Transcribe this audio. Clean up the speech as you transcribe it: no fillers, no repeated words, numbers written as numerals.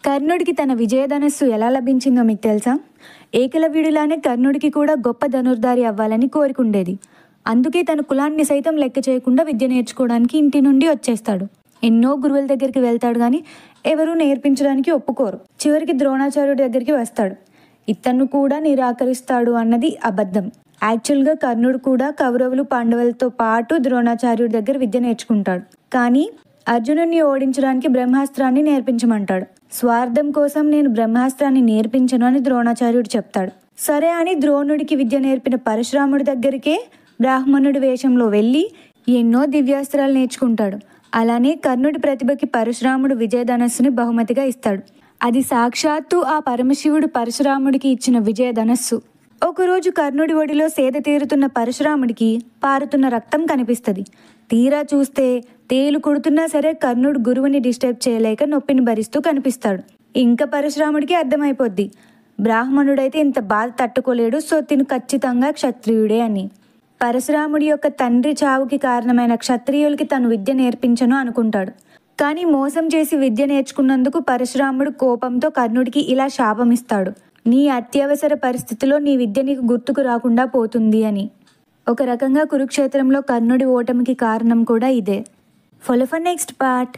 కర్ణుడికి తన విజయధనస్సు ఎలా లభించిందో మీకు తెలుసా? ఏకలవ్యుడిలానే కర్ణుడికి కూడా గొప్ప ధనుర్ధారి అవ్వాలని కోరికుండేది. అందుకే తన కులాన్ని సైతం లెక్క చేయకుండా విద్య నేర్చుకోవడానికి ఇంటి నుండి వచ్చేస్తాడు. ఎన్నో గురువుల దగ్గరికి వెళ్తాడు కానీ ఎవరూ నేర్పించడానికి ఒప్పుకోరు. చివరికి ద్రోణాచార్యుడి దగ్గరికి వస్తాడు. ఇతను కూడా నిరాకరిస్తాడు అన్నది అబద్ధం. యాక్చువల్గా కర్ణుడు కూడా కౌరవులు పాండవులతో పాటు ద్రోణాచార్యుడి దగ్గర విద్య నేర్చుకుంటాడు. కానీ అర్జునుడిని ఓడించడానికి బ్రహ్మాస్త్రాన్ని నేర్పించమంటాడు. స్వార్థం కోసం నేను బ్రహ్మాస్త్రాన్ని నేర్పించను అని ద్రోణాచార్యుడు చెప్తాడు. సరే అని ద్రోణుడికి విద్య నేర్పిన పరశురాముడి దగ్గరికే బ్రాహ్మణుడి వేషంలో వెళ్ళి ఎన్నో దివ్యాస్త్రాలు నేర్చుకుంటాడు. అలానే కర్ణుడి ప్రతిభకి పరశురాముడు విజయధనస్సుని బహుమతిగా ఇస్తాడు. అది సాక్షాత్తు ఆ పరమశివుడు పరశురాముడికి ఇచ్చిన విజయధనస్సు. ఒకరోజు కర్ణుడి ఒడిలో సేద తీరుతున్న పరశురాముడికి పారుతున్న రక్తం కనిపిస్తుంది. తీరా చూస్తే తేలు కొడుతున్నా సరే కర్ణుడు గురువుని డిస్టర్బ్ చేయలేక నొప్పిని భరిస్తూ కనిపిస్తాడు. ఇంకా పరశురాముడికి అర్థమైపోద్ది, బ్రాహ్మణుడైతే ఇంత బాధ తట్టుకోలేడు, సో తిను ఖచ్చితంగా క్షత్రియుడే అని. పరశురాముడి యొక్క తండ్రి చావుకి కారణమైన క్షత్రియులకి తను విద్య నేర్పించను అనుకుంటాడు. కానీ మోసం చేసి విద్య నేర్చుకున్నందుకు పరశురాముడు కోపంతో కర్ణుడికి ఇలా శాపమిస్తాడు, నీ అత్యవసర పరిస్థితిలో నీ విద్య నీకు గుర్తుకు రాకుండా పోతుంది అని. ఒక రకంగా కురుక్షేత్రంలో కర్ణుడి ఓటమికి కారణం కూడా ఇదే. Follow for next part.